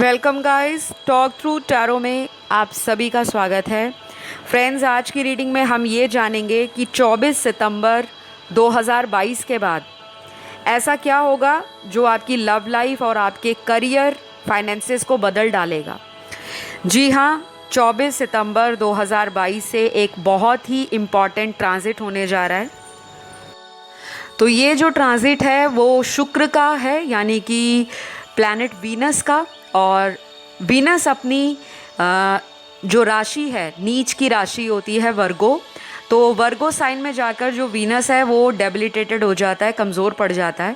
Welcome guys, talk through tarot में आप सभी का स्वागत है। फ्रेंड्स, आज की रीडिंग में हम ये जानेंगे कि 24 सितंबर 2022 के बाद ऐसा क्या होगा जो आपकी लव लाइफ और आपके करियर फाइनेंसेस को बदल डालेगा। जी हाँ, 24 सितंबर 2022 से एक बहुत ही इम्पॉर्टेंट ट्रांजिट होने जा रहा है। तो ये जो ट्रांजिट है वो शुक्र का है, यानी कि प्लैनेट वीनस का। और वीनस अपनी जो राशि है, नीच की राशि होती है वर्गो, तो वर्गो साइन में जाकर जो वीनस है वो डेबिलिटेटेड हो जाता है, कमज़ोर पड़ जाता है।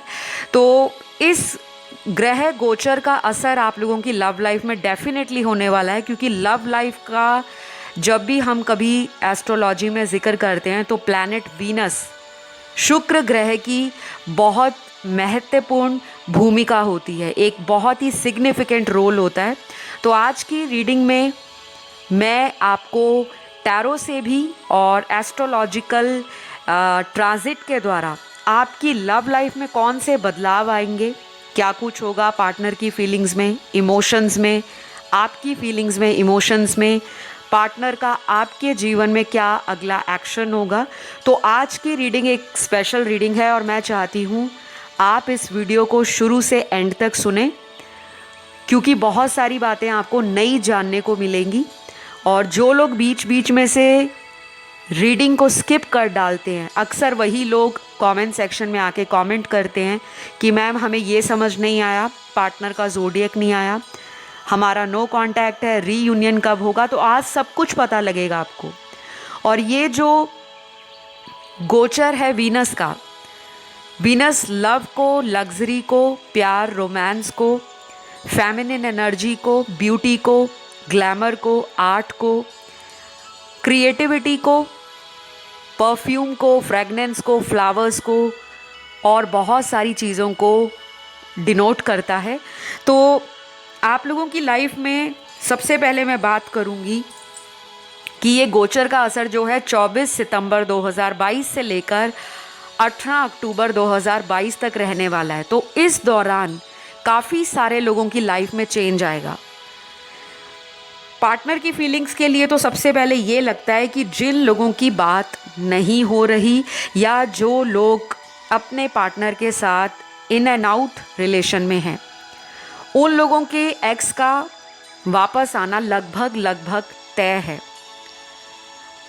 तो इस ग्रह गोचर का असर आप लोगों की लव लाइफ में डेफिनेटली होने वाला है, क्योंकि लव लाइफ का जब भी हम कभी एस्ट्रोलॉजी में जिक्र करते हैं तो प्लैनेट वीनस, शुक्र ग्रह की बहुत महत्वपूर्ण भूमिका होती है, एक बहुत ही सिग्निफिकेंट रोल होता है। तो आज की रीडिंग में मैं आपको टैरो से भी और एस्ट्रोलॉजिकल ट्रांजिट के द्वारा आपकी लव लाइफ में कौन से बदलाव आएंगे, क्या कुछ होगा पार्टनर की फीलिंग्स में, इमोशंस में, आपकी फीलिंग्स में, इमोशंस में, पार्टनर का आपके जीवन में क्या अगला एक्शन होगा। तो आज की रीडिंग एक स्पेशल रीडिंग है और मैं चाहती हूँ आप इस वीडियो को शुरू से एंड तक सुने, क्योंकि बहुत सारी बातें आपको नई जानने को मिलेंगी। और जो लोग बीच बीच में से रीडिंग को स्किप कर डालते हैं, अक्सर वही लोग कमेंट सेक्शन में आके कमेंट करते हैं कि मैम हमें ये समझ नहीं आया, पार्टनर का ज़ोडिएक नहीं आया, हमारा नो कांटेक्ट है, रीयूनियन कब होगा। तो आज सब कुछ पता लगेगा आपको। और ये जो गोचर है वीनस का, वीनस लव को, लग्जरी को, प्यार, रोमांस को, फेमिनिन एनर्जी को, ब्यूटी को, ग्लैमर को, आर्ट को, क्रिएटिविटी को, परफ्यूम को, फ्रेगनेंस को, फ्लावर्स को और बहुत सारी चीज़ों को डिनोट करता है। तो आप लोगों की लाइफ में सबसे पहले मैं बात करूंगी कि ये गोचर का असर जो है 24 सितंबर 2022 से लेकर 18 अक्टूबर 2022 तक रहने वाला है। तो इस दौरान काफ़ी सारे लोगों की लाइफ में चेंज आएगा। पार्टनर की फीलिंग्स के लिए तो सबसे पहले ये लगता है कि जिन लोगों की बात नहीं हो रही या जो लोग अपने पार्टनर के साथ इन एंड आउट रिलेशन में हैं, उन लोगों के एक्स का वापस आना लगभग तय है।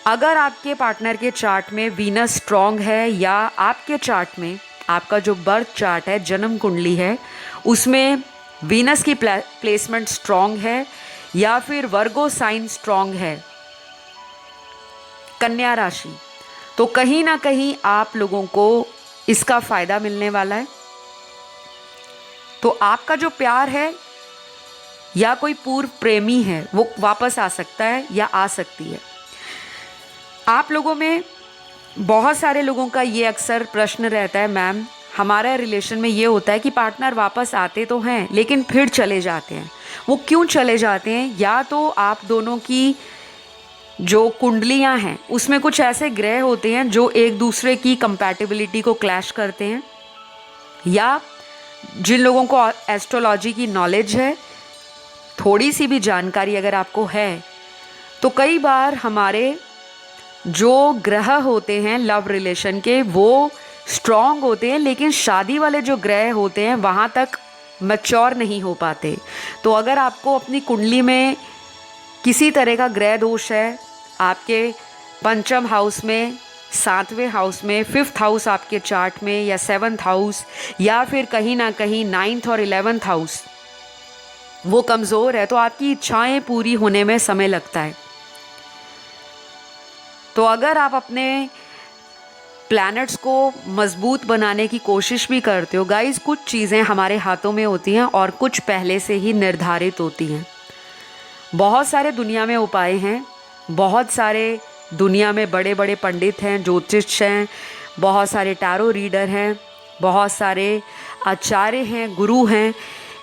अगर आपके पार्टनर के चार्ट में वीनस स्ट्रॉन्ग है या आपके चार्ट में आपका जो बर्थ चार्ट है, जन्म कुंडली है, उसमें वीनस की प्लेसमेंट स्ट्रॉन्ग है या फिर वर्गो साइन स्ट्रॉन्ग है, कन्या राशि, तो कहीं ना कहीं आप लोगों को इसका फ़ायदा मिलने वाला है। तो आपका जो प्यार है या कोई पूर्व प्रेमी है वो वापस आ सकता है या आ सकती है। आप लोगों में बहुत सारे लोगों का ये अक्सर प्रश्न रहता है, मैम हमारा रिलेशन में ये होता है कि पार्टनर वापस आते तो हैं लेकिन फिर चले जाते हैं, वो क्यों चले जाते हैं? या तो आप दोनों की जो कुंडलियां हैं उसमें कुछ ऐसे ग्रह होते हैं जो एक दूसरे की कंपैटिबिलिटी को क्लैश करते हैं, या जिन लोगों को एस्ट्रोलॉजी की नॉलेज है, थोड़ी सी भी जानकारी अगर आपको है, तो कई बार हमारे जो ग्रह होते हैं लव रिलेशन के वो स्ट्रॉन्ग होते हैं, लेकिन शादी वाले जो ग्रह होते हैं वहाँ तक मैच्योर नहीं हो पाते। तो अगर आपको अपनी कुंडली में किसी तरह का ग्रह दोष है, आपके पंचम हाउस में, 7वें हाउस में, 5th हाउस आपके चार्ट में, या 7th हाउस, या फिर कहीं ना कहीं 9th और 11th हाउस वो कमज़ोर है, तो आपकी इच्छाएं पूरी होने में समय लगता है। तो अगर आप अपने प्लैनेट्स को मजबूत बनाने की कोशिश भी करते हो गाइस, कुछ चीज़ें हमारे हाथों में होती हैं और कुछ पहले से ही निर्धारित होती हैं। बहुत सारे दुनिया में उपाय हैं, बहुत सारे दुनिया में बड़े बड़े पंडित हैं, ज्योतिष हैं, बहुत सारे टैरो रीडर हैं, बहुत सारे आचार्य हैं, गुरु हैं,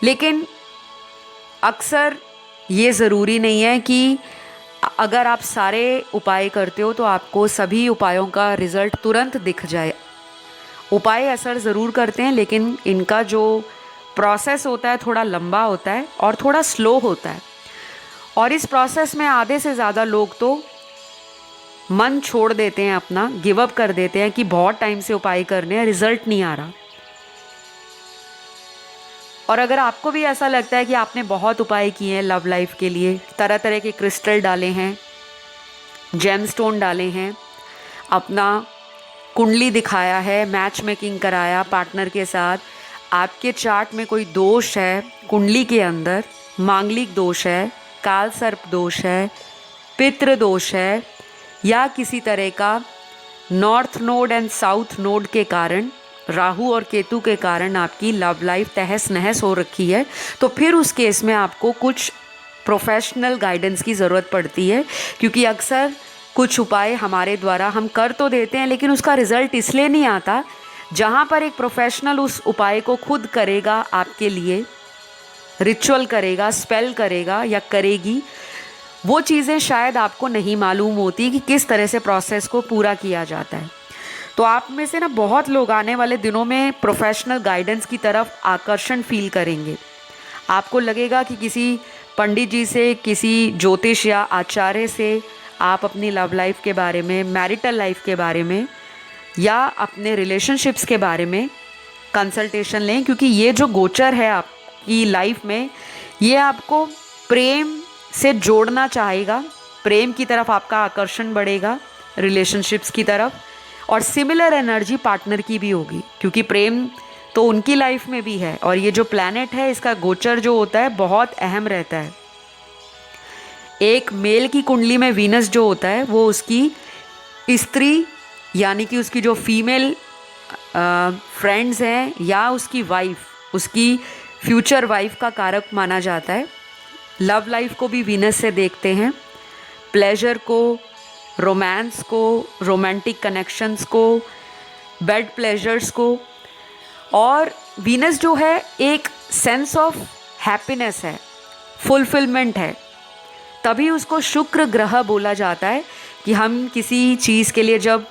लेकिन अक्सर ये ज़रूरी नहीं है कि अगर आप सारे उपाय करते हो तो आपको सभी उपायों का रिज़ल्ट तुरंत दिख जाए। उपाय असर ज़रूर करते हैं, लेकिन इनका जो प्रोसेस होता है थोड़ा लंबा होता है और थोड़ा स्लो होता है। और इस प्रोसेस में आधे से ज़्यादा लोग तो मन छोड़ देते हैं, अपना गिव अप कर देते हैं कि बहुत टाइम से उपाय करने हैं, रिजल्ट नहीं आ रहा। और अगर आपको भी ऐसा लगता है कि आपने बहुत उपाय किए हैं लव लाइफ के लिए, तरह तरह के क्रिस्टल डाले हैं, जेमस्टोन डाले हैं, अपना कुंडली दिखाया है, मैच मेकिंग कराया पार्टनर के साथ, आपके चार्ट में कोई दोष है कुंडली के अंदर, मांगलिक दोष है, काल सर्प दोष है, पितृ दोष है, या किसी तरह का north node and south node के कारण, राहु और केतु के कारण आपकी लव लाइफ तहस नहस हो रखी है, तो फिर उस केस में आपको कुछ प्रोफेशनल गाइडेंस की ज़रूरत पड़ती है। क्योंकि अक्सर कुछ उपाय हमारे द्वारा हम कर तो देते हैं लेकिन उसका रिज़ल्ट इसलिए नहीं आता, जहाँ पर एक प्रोफेशनल उस उपाय को खुद करेगा, आपके लिए रिचुअल करेगा, स्पेल करेगा या करेगी, वो चीज़ें शायद आपको नहीं मालूम होती कि किस तरह से प्रोसेस को पूरा किया जाता है। तो आप में से ना बहुत लोग आने वाले दिनों में प्रोफेशनल गाइडेंस की तरफ आकर्षण फील करेंगे। आपको लगेगा कि किसी पंडित जी से, किसी ज्योतिष या आचार्य से आप अपनी लव लाइफ के बारे में, मैरिटल लाइफ के बारे में या अपने रिलेशनशिप्स के बारे में कंसल्टेशन लें, क्योंकि ये जो गोचर है आपकी लाइफ में, ये आपको प्रेम से जोड़ना चाहेगा, प्रेम की तरफ आपका आकर्षण बढ़ेगा, रिलेशनशिप्स की तरफ, और सिमिलर एनर्जी पार्टनर की भी होगी, क्योंकि प्रेम तो उनकी लाइफ में भी है। और ये जो प्लैनेट है, इसका गोचर जो होता है बहुत अहम रहता है। एक मेल की कुंडली में वीनस जो होता है वो उसकी स्त्री यानी कि उसकी जो फीमेल फ्रेंड्स हैं या उसकी वाइफ, उसकी फ्यूचर वाइफ का कारक माना जाता है। लव लाइफ को भी वीनस से देखते हैं, प्लेजर को, रोमांस को, रोमांटिक कनेक्शंस को, बेड प्लेजर्स को। और वीनस जो है एक सेंस ऑफ हैप्पीनेस है, फुलफिलमेंट है। तभी उसको शुक्र ग्रह बोला जाता है कि हम किसी चीज़ के लिए जब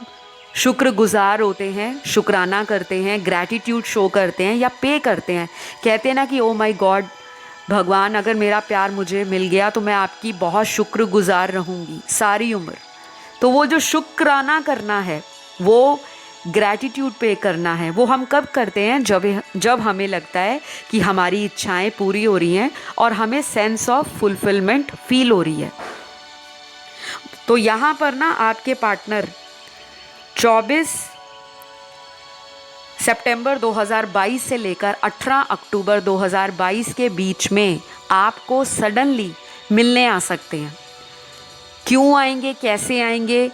शुक्रगुजार होते हैं, शुक्राना करते हैं, ग्रैटिट्यूड शो करते हैं या पे करते हैं, कहते हैं ना कि ओ माय गॉड भगवान, अगर मेरा प्यार मुझे मिल गया तो मैं आपकी बहुत शुक्रगुजार रहूँगी सारी उम्र। तो वो जो शुक्राना करना है, वो ग्रैटिट्यूड पे करना है, वो हम कब करते हैं? जब हमें लगता है कि हमारी इच्छाएं पूरी हो रही हैं और हमें सेंस ऑफ फुलफिलमेंट फील हो रही है। तो यहाँ पर ना आपके पार्टनर 24 सितंबर 2022 से लेकर 18 अक्टूबर 2022 के बीच में आपको सडनली मिलने आ सकते हैं। क्यों आएंगे, कैसे आएंगे,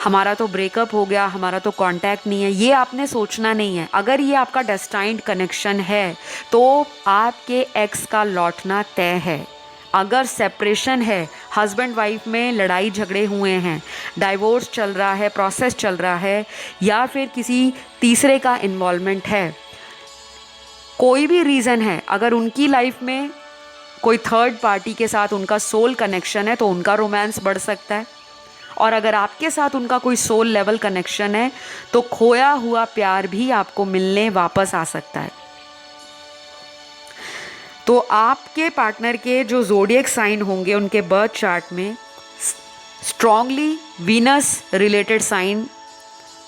हमारा तो ब्रेकअप हो गया, हमारा तो कांटेक्ट नहीं है, ये आपने सोचना नहीं है। अगर ये आपका डेस्टाइन्ड कनेक्शन है तो आपके एक्स का लौटना तय है। अगर सेपरेशन है, हस्बैंड वाइफ में लड़ाई झगड़े हुए हैं, डाइवोर्स चल रहा है, प्रोसेस चल रहा है, या फिर किसी तीसरे का इन्वॉल्वमेंट है, कोई भी रीज़न है, अगर उनकी लाइफ में कोई थर्ड पार्टी के साथ उनका सोल कनेक्शन है तो उनका रोमांस बढ़ सकता है। और अगर आपके साथ उनका कोई सोल लेवल कनेक्शन है तो खोया हुआ प्यार भी आपको मिलने वापस आ सकता है। तो आपके पार्टनर के जो ज़ोडिएक साइन होंगे, उनके बर्थ चार्ट में स्ट्रांगली वीनस रिलेटेड साइन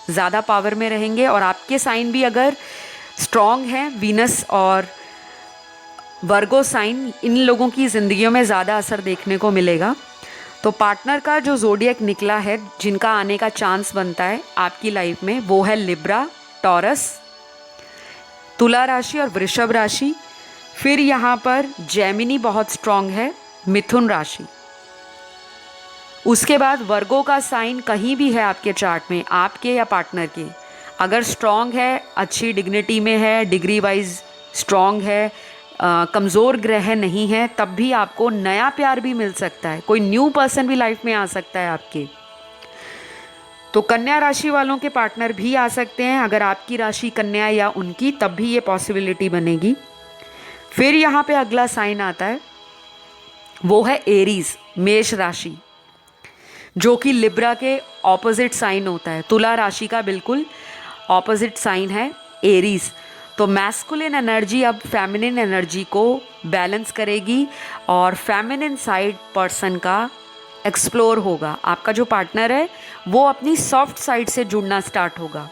ज़्यादा पावर में रहेंगे, और आपके साइन भी अगर स्ट्रॉन्ग हैं, वीनस और वर्गो साइन, इन लोगों की ज़िंदगियों में ज़्यादा असर देखने को मिलेगा। तो पार्टनर का जो ज़ोडिएक निकला है, जिनका आने का चांस बनता है आपकी लाइफ में, वो है लिब्रा, टॉरस, तुला राशि और वृषभ राशि। फिर यहाँ पर जेमिनी बहुत स्ट्रांग है, मिथुन राशि। उसके बाद वर्गो का साइन कहीं भी है आपके चार्ट में, आपके या पार्टनर के, अगर स्ट्रांग है, अच्छी डिग्निटी में है, डिग्री वाइज स्ट्रांग है, कमज़ोर ग्रह नहीं है, तब भी आपको नया प्यार भी मिल सकता है, कोई न्यू पर्सन भी लाइफ में आ सकता है आपके। तो कन्या राशि वालों के पार्टनर भी आ सकते हैं, अगर आपकी राशि कन्या या उनकी, तब भी ये पॉसिबिलिटी बनेगी। फिर यहाँ पे अगला साइन आता है, वो है एरीज, मेष राशि, जो कि लिब्रा के ऑपोजिट साइन होता है। तुला राशि का बिल्कुल ऑपोजिट साइन है एरीज। तो मैस्कुलिन एनर्जी अब फेमिनिन एनर्जी को बैलेंस करेगी और फेमिनिन साइड पर्सन का एक्सप्लोर होगा। आपका जो पार्टनर है वो अपनी सॉफ्ट साइड से जुड़ना स्टार्ट होगा।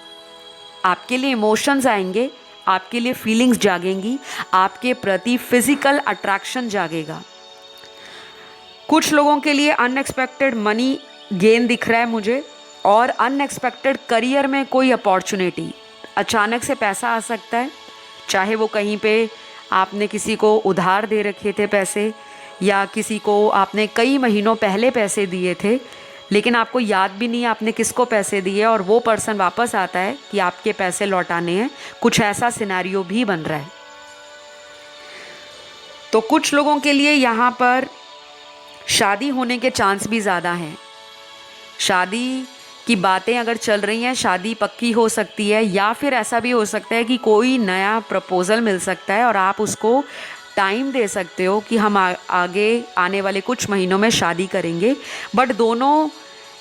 आपके लिए इमोशंस आएंगे, आपके लिए फीलिंग्स जागेंगी, आपके प्रति फिजिकल अट्रैक्शन जागेगा। कुछ लोगों के लिए अनएक्सपेक्टेड मनी गेन दिख रहा है मुझे, और अनएक्सपेक्टेड करियर में कोई अपॉर्चुनिटी, अचानक से पैसा आ सकता है। चाहे वो कहीं पे आपने किसी को उधार दे रखे थे पैसे, या किसी को आपने कई महीनों पहले पैसे दिए थे लेकिन आपको याद भी नहीं है आपने किसको पैसे दिए, और वो पर्सन वापस आता है कि आपके पैसे लौटाने हैं। कुछ ऐसा सिनेरियो भी बन रहा है। तो कुछ लोगों के लिए यहाँ पर शादी होने के चांस भी ज़्यादा हैं। शादी की बातें अगर चल रही हैं, शादी पक्की हो सकती है, या फिर ऐसा भी हो सकता है कि कोई नया प्रपोज़ल मिल सकता है और आप उसको टाइम दे सकते हो कि हम आगे आने वाले कुछ महीनों में शादी करेंगे। बट दोनों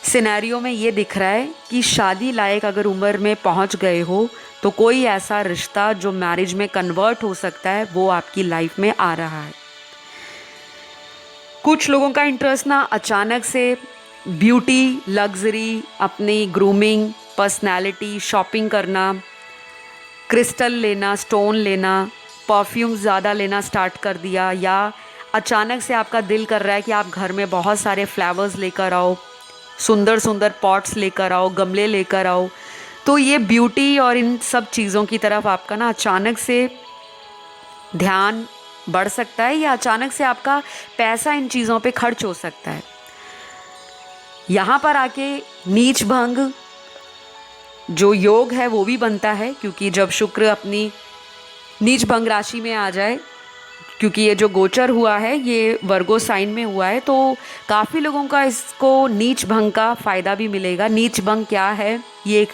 सिनेरियो में ये दिख रहा है कि शादी लायक अगर उम्र में पहुंच गए हो तो कोई ऐसा रिश्ता जो मैरिज में कन्वर्ट हो सकता है वो आपकी लाइफ में आ रहा है। कुछ लोगों का इंटरेस्ट ना अचानक से ब्यूटी, लग्जरी, अपनी ग्रूमिंग, पर्सनैलिटी, शॉपिंग करना, क्रिस्टल लेना, स्टोन लेना, परफ्यूम ज़्यादा लेना स्टार्ट कर दिया, या अचानक से आपका दिल कर रहा है कि आप घर में बहुत सारे फ्लावर्स लेकर आओ, सुंदर सुंदर पॉट्स लेकर आओ, गमले लेकर आओ। तो ये ब्यूटी और इन सब चीज़ों की तरफ आपका ना अचानक से ध्यान बढ़ सकता है, या अचानक से आपका पैसा इन चीज़ों पे खर्च हो सकता है। यहाँ पर आके नीच भंग जो योग है वो भी बनता है, क्योंकि जब शुक्र अपनी नीच भंग राशि में आ जाए, क्योंकि ये जो गोचर हुआ है ये वर्गो साइन में हुआ है, तो काफ़ी लोगों का इसको नीच भंग का फ़ायदा भी मिलेगा। नीच भंग क्या है, ये एक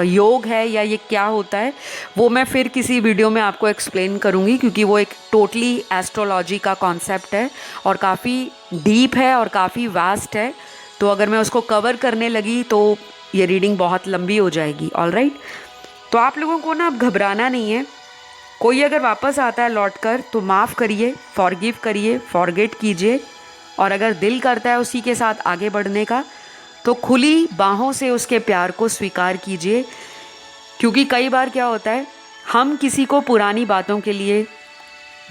योग है या ये क्या होता है, वो मैं फिर किसी वीडियो में आपको एक्सप्लेन करूँगी, क्योंकि वो एक टोटली एस्ट्रोलॉजी का कॉन्सेप्ट है और काफ़ी डीप है और काफ़ी वास्ट है। तो अगर मैं उसको कवर करने लगी तो ये रीडिंग बहुत लंबी हो जाएगी। ऑलराइट, तो आप लोगों को ना अब घबराना नहीं है। कोई अगर वापस आता है लौट कर तो माफ़ करिए, फॉरगिव करिए, फॉरगेट कीजिए, और अगर दिल करता है उसी के साथ आगे बढ़ने का तो खुली बाहों से उसके प्यार को स्वीकार कीजिए। क्योंकि कई बार क्या होता है, हम किसी को पुरानी बातों के लिए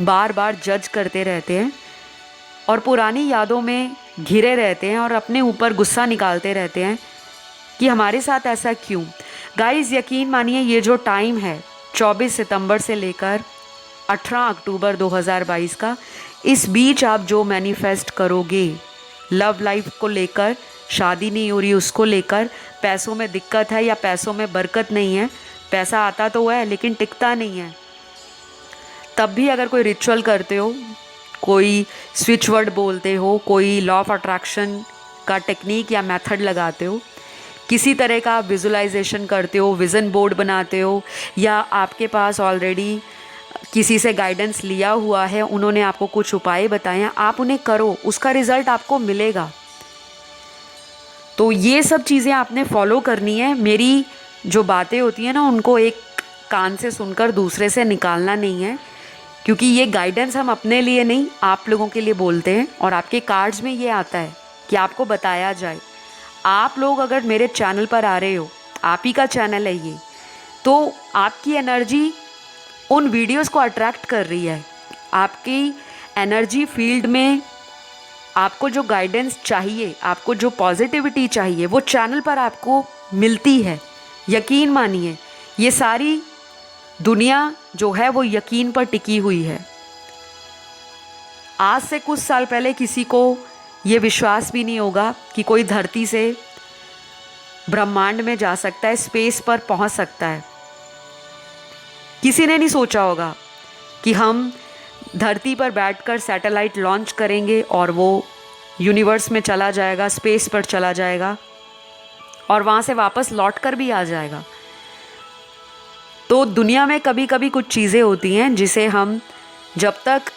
बार बार जज करते रहते हैं और पुरानी यादों में घिरे रहते हैं और अपने ऊपर गुस्सा निकालते रहते हैं कि हमारे साथ ऐसा क्यों। गाइस, यकीन मानिए ये जो टाइम है 24 सितंबर से लेकर 18 अक्टूबर 2022 का, इस बीच आप जो मैनिफेस्ट करोगे, लव लाइफ को लेकर, शादी नहीं हो रही उसको लेकर, पैसों में दिक्कत है या पैसों में बरकत नहीं है, पैसा आता तो है लेकिन टिकता नहीं है, तब भी अगर कोई रिचुअल करते हो, कोई स्विच वर्ड बोलते हो, कोई लॉ ऑफ अट्रैक्शन का टेक्निक या मेथड लगाते हो, किसी तरह का विजुलाइजेशन करते हो, विज़न बोर्ड बनाते हो, या आपके पास ऑलरेडी किसी से गाइडेंस लिया हुआ है, उन्होंने आपको कुछ उपाय बताए हैं, आप उन्हें करो, उसका रिज़ल्ट आपको मिलेगा। तो ये सब चीज़ें आपने फॉलो करनी है। मेरी जो बातें होती हैं ना, उनको एक कान से सुनकर दूसरे से निकालना नहीं है, क्योंकि ये गाइडेंस हम अपने लिए नहीं, आप लोगों के लिए बोलते हैं। और आपके कार्ड्स में ये आता है कि आपको बताया जाए। आप लोग अगर मेरे चैनल पर आ रहे हो, आप ही का चैनल है ये, तो आपकी एनर्जी उन वीडियोस को अट्रैक्ट कर रही है। आपकी एनर्जी फील्ड में आपको जो गाइडेंस चाहिए, आपको जो पॉजिटिविटी चाहिए, वो चैनल पर आपको मिलती है। यकीन मानिए, ये सारी दुनिया जो है वो यकीन पर टिकी हुई है। आज से कुछ साल पहले किसी को ये विश्वास भी नहीं होगा कि कोई धरती से ब्रह्मांड में जा सकता है, स्पेस पर पहुंच सकता है। किसी ने नहीं सोचा होगा कि हम धरती पर बैठकर सैटेलाइट लॉन्च करेंगे और वो यूनिवर्स में चला जाएगा, स्पेस पर चला जाएगा और वहाँ से वापस लौट कर भी आ जाएगा। तो दुनिया में कभी कभी कुछ चीज़ें होती हैं जिसे हम जब तक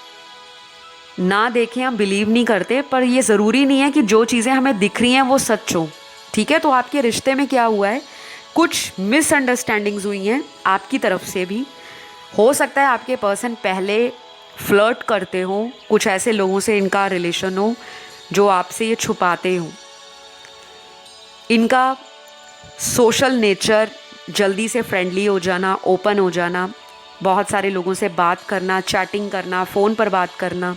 ना देखें हम बिलीव नहीं करते, पर ये ज़रूरी नहीं है कि जो चीज़ें हमें दिख रही हैं वो सच हो। ठीक है, तो आपके रिश्ते में क्या हुआ है, कुछ मिसअंडरस्टैंडिंग्स हुई हैं आपकी तरफ से भी, हो सकता है आपके पर्सन पहले फ्लर्ट करते हो, कुछ ऐसे लोगों से इनका रिलेशन हो जो आपसे ये छुपाते हो। इनका सोशल नेचर, जल्दी से फ्रेंडली हो जाना, ओपन हो जाना, बहुत सारे लोगों से बात करना, चैटिंग करना, फ़ोन पर बात करना।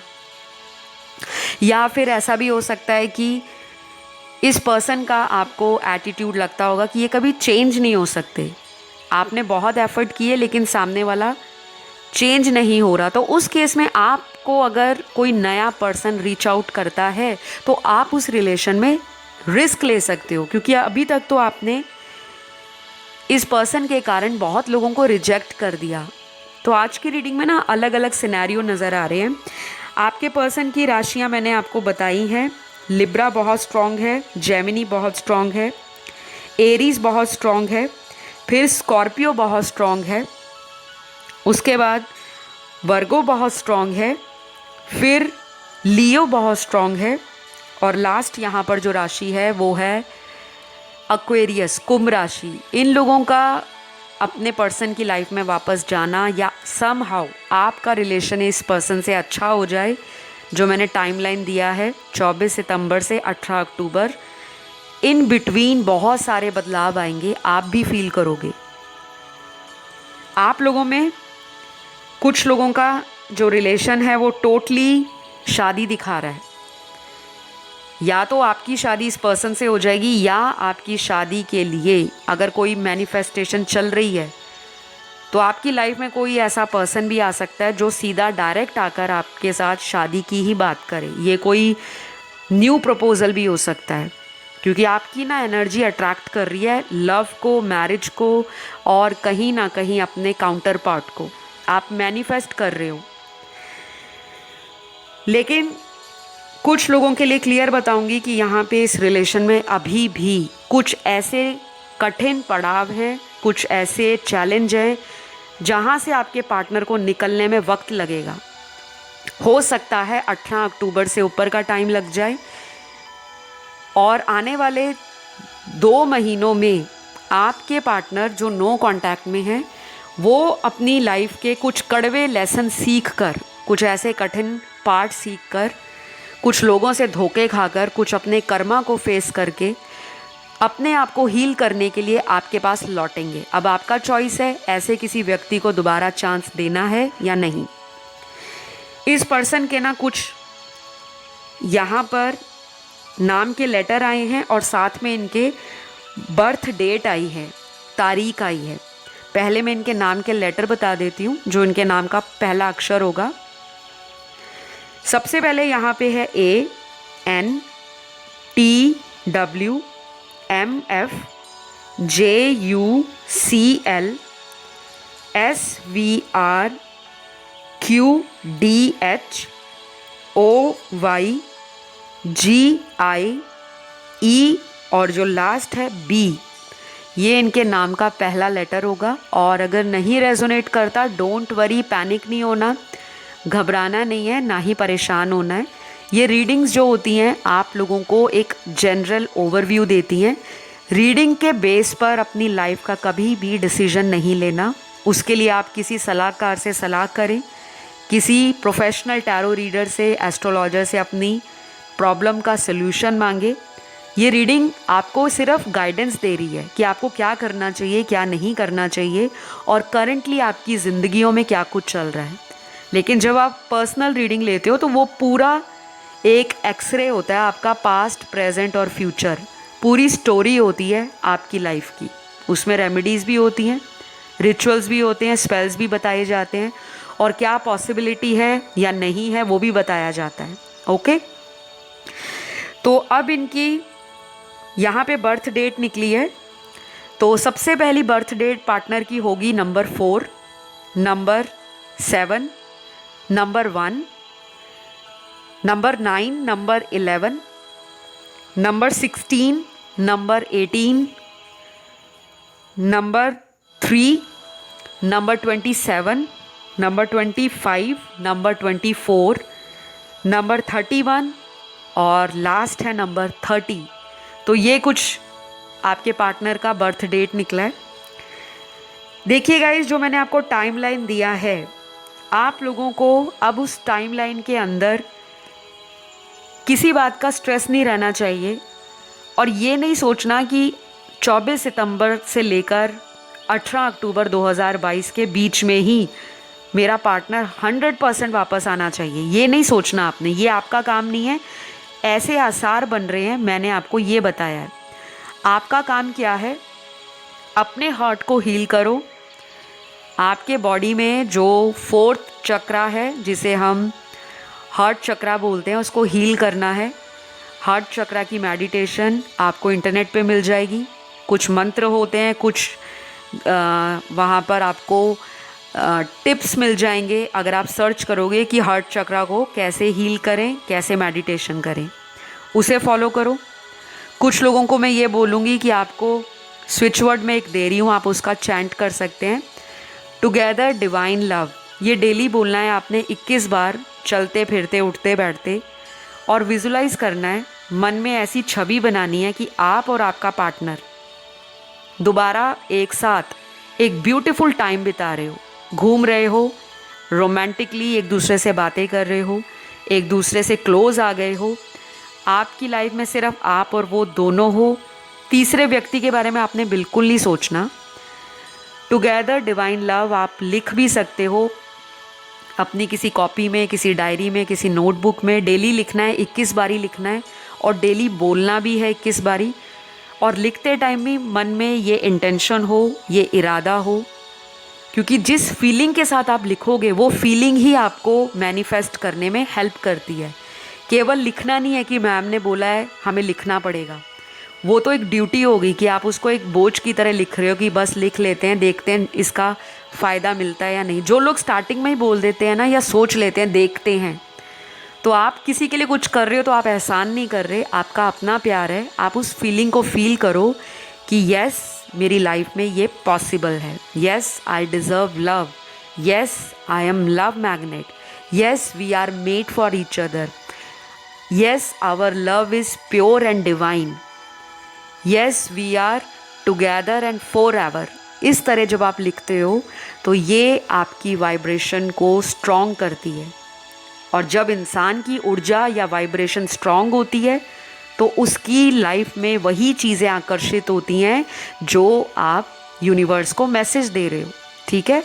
या फिर ऐसा भी हो सकता है कि इस पर्सन का आपको एटीट्यूड लगता होगा कि ये कभी चेंज नहीं हो सकते। आपने बहुत एफर्ट किए लेकिन सामने वाला चेंज नहीं हो रहा, तो उस केस में आपको अगर कोई नया पर्सन रीच आउट करता है तो आप उस रिलेशन में रिस्क ले सकते हो, क्योंकि अभी तक तो आपने इस पर्सन के कारण बहुत लोगों को रिजेक्ट कर दिया। तो आज की रीडिंग में ना अलग अलग सिनेरियो नज़र आ रहे हैं। आपके पर्सन की राशियां मैंने आपको बताई हैं। लिब्रा बहुत स्ट्रांग है, जेमिनी बहुत स्ट्रांग है, एरीज बहुत स्ट्रांग है, फिर स्कॉर्पियो बहुत स्ट्रांग है, उसके बाद वर्गो बहुत स्ट्रांग है, फिर लियो बहुत स्ट्रांग है, और लास्ट यहाँ पर जो राशि है वो है एक्वेरियस, कुंभ राशि। इन लोगों का अपने पर्सन की लाइफ में वापस जाना या समहाउ आपका रिलेशन इस पर्सन से अच्छा हो जाए, जो मैंने टाइमलाइन दिया है 24 सितंबर से 18 अक्टूबर, इन बिटवीन बहुत सारे बदलाव आएंगे, आप भी फील करोगे। आप लोगों में कुछ लोगों का जो रिलेशन है वो टोटली शादी दिखा रहा है। या तो आपकी शादी इस पर्सन से हो जाएगी, या आपकी शादी के लिए अगर कोई मैनिफेस्टेशन चल रही है तो आपकी लाइफ में कोई ऐसा पर्सन भी आ सकता है जो सीधा डायरेक्ट आकर आपके साथ शादी की ही बात करे। ये कोई न्यू प्रपोजल भी हो सकता है, क्योंकि आपकी ना एनर्जी अट्रैक्ट कर रही है लव को, मैरिज को, और कहीं ना कहीं अपने काउंटर पार्ट को आप मैनिफेस्ट कर रहे हो। लेकिन कुछ लोगों के लिए क्लियर बताऊंगी कि यहाँ पे इस रिलेशन में अभी भी कुछ ऐसे कठिन पड़ाव हैं, कुछ ऐसे चैलेंज हैं जहाँ से आपके पार्टनर को निकलने में वक्त लगेगा। हो सकता है 18 अक्टूबर से ऊपर का टाइम लग जाए, और आने वाले 2 महीनों में आपके पार्टनर जो नो कांटेक्ट में हैं वो अपनी लाइफ के कुछ कड़वे लेसन सीख कर, कुछ ऐसे कठिन पार्ट सीख कर, कुछ लोगों से धोखे खाकर, कुछ अपने कर्मा को फेस करके अपने आप को हील करने के लिए आपके पास लौटेंगे। अब आपका चॉइस है ऐसे किसी व्यक्ति को दोबारा चांस देना है या नहीं। इस पर्सन के ना कुछ यहाँ पर नाम के लेटर आए हैं और साथ में इनके बर्थ डेट आई है, तारीख आई है। पहले मैं इनके नाम के लेटर बता देती हूँ, जो इनके नाम का पहला अक्षर होगा। सबसे पहले यहाँ पे है ANTWMFJUCLSVRQDHOYGIE, और जो लास्ट है B, ये इनके नाम का पहला लेटर होगा। और अगर नहीं रेजोनेट करता, डोंट वरी, पैनिक नहीं होना, घबराना नहीं है, ना ही परेशान होना है। ये रीडिंग्स जो होती हैं आप लोगों को एक जनरल ओवरव्यू देती हैं। रीडिंग के बेस पर अपनी लाइफ का कभी भी डिसीजन नहीं लेना। उसके लिए आप किसी सलाहकार से सलाह करें, किसी प्रोफेशनल टैरो रीडर से, एस्ट्रोलॉजर से अपनी प्रॉब्लम का सल्यूशन मांगे। ये रीडिंग आपको सिर्फ गाइडेंस दे रही है कि आपको क्या करना चाहिए, क्या नहीं करना चाहिए, और करंटली आपकी ज़िंदगियों में क्या कुछ चल रहा है। लेकिन जब आप पर्सनल रीडिंग लेते हो तो वो पूरा एक एक्सरे होता है आपका, पास्ट, प्रेजेंट और फ्यूचर, पूरी स्टोरी होती है आपकी लाइफ की। उसमें रेमेडीज़ भी होती हैं, रिचुअल्स भी होते हैं, स्पेल्स भी बताए जाते हैं, और क्या पॉसिबिलिटी है या नहीं है वो भी बताया जाता है। ओके, तो अब इनकी यहाँ पे बर्थ डेट निकली है। तो सबसे पहली बर्थ डेट पार्टनर की होगी number 4, number 7, number 1, number 9, number 11, number 16, number 18, number 3, number 27, number 25, number 24, number 31, और लास्ट है नंबर 30। तो ये कुछ आपके पार्टनर का बर्थ डेट निकला है। देखिए गाइस, जो मैंने आपको टाइमलाइन दिया है, आप लोगों को अब उस टाइमलाइन के अंदर किसी बात का स्ट्रेस नहीं रहना चाहिए और ये नहीं सोचना कि 24 सितंबर से लेकर 18 अक्टूबर 2022 के बीच में ही मेरा पार्टनर 100% वापस आना चाहिए। ये नहीं सोचना आपने, ये आपका काम नहीं है। ऐसे आसार बन रहे हैं, मैंने आपको ये बताया है। आपका काम क्या है? अपने हार्ट को हील करो। आपके बॉडी में जो 4th चक्रा है, जिसे हम हार्ट चक्रा बोलते हैं, उसको हील करना है। हार्ट चक्रा की मेडिटेशन आपको इंटरनेट पे मिल जाएगी। कुछ मंत्र होते हैं, कुछ वहाँ पर आपको टिप्स मिल जाएंगे। अगर आप सर्च करोगे कि हार्ट चक्रा को कैसे हील करें, कैसे मेडिटेशन करें, उसे फॉलो करो। कुछ लोगों को मैं ये बोलूँगी कि आपको स्विच वर्ड में एक दे रही हूँ, आप उसका चैंट कर सकते हैं, टुगेदर डिवाइन लव। ये डेली बोलना है आपने 21 बार, चलते फिरते उठते बैठते, और विजुलाइज करना है। मन में ऐसी छवि बनानी है कि आप और आपका पार्टनर दोबारा एक साथ एक ब्यूटीफुल टाइम बिता रहे हो, घूम रहे हो, रोमांटिकली एक दूसरे से बातें कर रहे हो, एक दूसरे से क्लोज आ गए हो। आपकी लाइफ में सिर्फ आप और वो दोनों हो, तीसरे व्यक्ति के बारे में आपने बिल्कुल नहीं सोचना। टुगेदर डिवाइन लव आप लिख भी सकते हो अपनी किसी कॉपी में, किसी डायरी में, किसी नोटबुक में। डेली लिखना है, 21 बारी लिखना है, और डेली बोलना भी है 21 बारी। और लिखते टाइम भी मन में ये इंटेंशन हो, ये इरादा हो, क्योंकि जिस फीलिंग के साथ आप लिखोगे वो फीलिंग ही आपको मैनिफेस्ट करने में हेल्प करती है। केवल लिखना नहीं है कि मैम ने बोला है हमें लिखना पड़ेगा, वो तो एक ड्यूटी होगी कि आप उसको एक बोझ की तरह लिख रहे हो कि बस लिख लेते हैं, देखते हैं इसका फ़ायदा मिलता है या नहीं। जो लोग स्टार्टिंग में ही बोल देते हैं ना, या सोच लेते हैं देखते हैं, तो आप किसी के लिए कुछ कर रहे हो तो आप एहसान नहीं कर रहे, आपका अपना प्यार है। आप उस फीलिंग को फील करो कि यस, मेरी लाइफ में ये पॉसिबल है। Yes, I deserve love. Yes, I am love magnet. Yes, we are made for each other. Yes, our love is pure and divine. Yes, we are together and forever. इस तरह जब आप लिखते हो तो ये आपकी वाइब्रेशन को स्ट्रॉन्ग करती है, और जब इंसान की ऊर्जा या वाइब्रेशन स्ट्रॉन्ग होती है तो उसकी लाइफ में वही चीज़ें आकर्षित होती हैं जो आप यूनिवर्स को मैसेज दे रहे हो। ठीक है,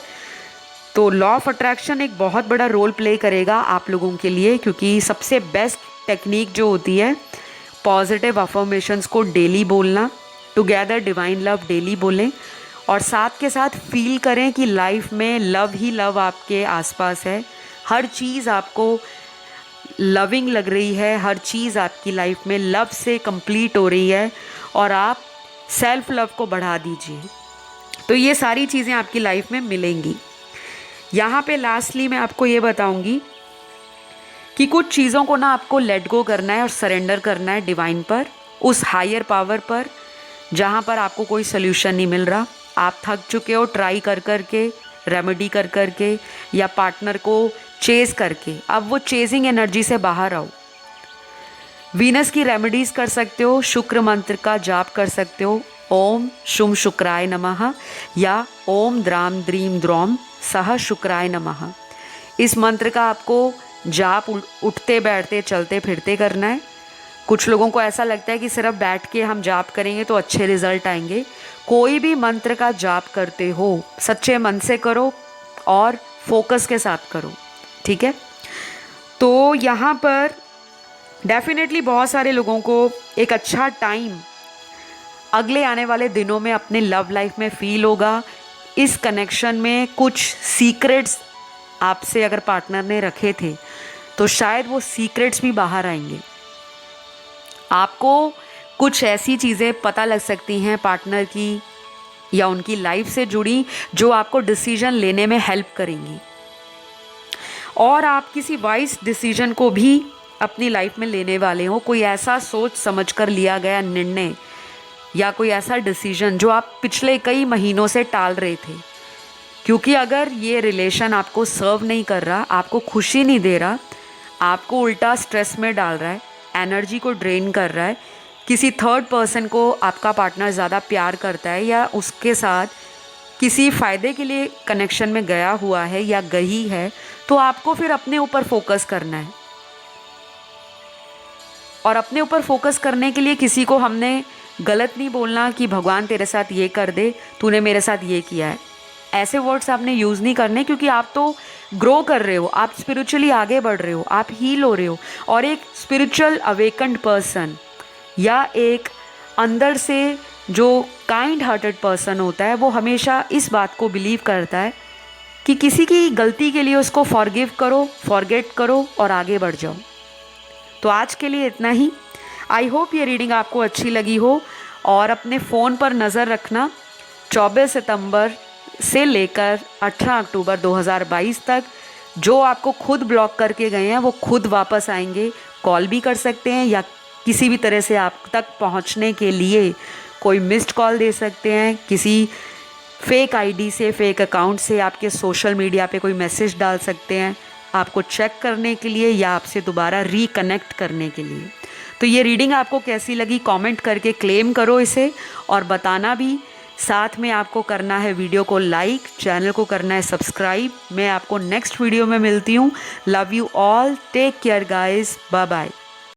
तो लॉ ऑफ अट्रैक्शन एक बहुत बड़ा रोल प्ले करेगा आप लोगों के लिए, क्योंकि सबसे बेस्ट टेक्निक जो होती है पॉजिटिव अफर्मेशंस को डेली बोलना, टुगेदर डिवाइन लव डेली बोलें, और साथ के साथ फील करें कि लाइफ में लव ही लव आपके आसपास है। हर चीज़ आपको लविंग लग रही है, हर चीज़ आपकी लाइफ में लव से कंप्लीट हो रही है, और आप सेल्फ लव को बढ़ा दीजिए, तो ये सारी चीज़ें आपकी लाइफ में मिलेंगी। यहाँ पे लास्टली मैं आपको ये बताऊँगी कि कुछ चीज़ों को ना आपको लेट गो करना है और सरेंडर करना है डिवाइन पर, उस हायर पावर पर, जहाँ पर आपको कोई सोल्यूशन नहीं मिल रहा। आप थक चुके हो ट्राई कर कर के, रेमेडी कर कर के, या पार्टनर को चेज़ करके। अब वो चेजिंग एनर्जी से बाहर आओ। वीनस की रेमेडीज़ कर सकते हो, शुक्र मंत्र का जाप कर सकते हो, ओम शुम शुक्राय नमः या ओम द्राम द्रीम द्रोम सह शुक्राय नमः। इस मंत्र का आपको जाप उठते बैठते चलते फिरते करना है। कुछ लोगों को ऐसा लगता है कि सिर्फ बैठ के हम जाप करेंगे तो अच्छे रिजल्ट आएंगे। कोई भी मंत्र का जाप करते हो सच्चे मन से करो और फोकस के साथ करो। ठीक है, तो यहाँ पर डेफिनेटली बहुत सारे लोगों को एक अच्छा टाइम अगले आने वाले दिनों में अपने लव लाइफ में फील होगा। इस कनेक्शन में कुछ सीक्रेट्स आपसे अगर पार्टनर ने रखे थे तो शायद वो सीक्रेट्स भी बाहर आएंगे। आपको कुछ ऐसी चीज़ें पता लग सकती हैं पार्टनर की या उनकी लाइफ से जुड़ी, जो आपको डिसीजन लेने में हेल्प करेंगी, और आप किसी वाइज डिसीजन को भी अपनी लाइफ में लेने वाले हो। कोई ऐसा सोच समझ कर लिया गया निर्णय या कोई ऐसा डिसीजन जो आप पिछले कई महीनों से टाल रहे थे, क्योंकि अगर ये रिलेशन आपको सर्व नहीं कर रहा, आपको खुशी नहीं दे रहा, आपको उल्टा स्ट्रेस में डाल रहा है, एनर्जी को ड्रेन कर रहा है, किसी थर्ड पर्सन को आपका पार्टनर ज़्यादा प्यार करता है या उसके साथ किसी फ़ायदे के लिए कनेक्शन में गया हुआ है या गई है, तो आपको फिर अपने ऊपर फोकस करना है। और अपने ऊपर फोकस करने के लिए किसी को हमने गलत नहीं बोलना कि भगवान तेरे साथ ये कर दे, तूने मेरे साथ ये किया है। ऐसे वर्ड्स आपने यूज़ नहीं करने, क्योंकि आप तो ग्रो कर रहे हो, आप स्पिरिचुअली आगे बढ़ रहे हो, आप हील हो रहे हो। और एक स्पिरिचुअल अवेकन्ड पर्सन या एक अंदर से जो काइंड हार्टेड पर्सन होता है, वो हमेशा इस बात को बिलीव करता है कि किसी की गलती के लिए उसको फॉरगिव करो, फॉरगेट करो और आगे बढ़ जाओ। तो आज के लिए इतना ही। आई होप ये रीडिंग आपको अच्छी लगी हो। और अपने फ़ोन पर नज़र रखना, 24 सितंबर से लेकर 18 अक्टूबर 2022 तक जो आपको खुद ब्लॉक करके गए हैं वो खुद वापस आएंगे। कॉल भी कर सकते हैं या किसी भी तरह से आप तक पहुंचने के लिए कोई मिस्ड कॉल दे सकते हैं। किसी फेक आईडी से, फेक अकाउंट से आपके सोशल मीडिया पे कोई मैसेज डाल सकते हैं आपको चेक करने के लिए या आपसे दोबारा रिकनेक्ट करने के लिए। तो ये रीडिंग आपको कैसी लगी कमेंट करके क्लेम करो इसे, और बताना भी। साथ में आपको करना है वीडियो को लाइक, चैनल को करना है सब्सक्राइब। मैं आपको नेक्स्ट वीडियो में मिलती हूँ। Love you all, take care guys, bye bye.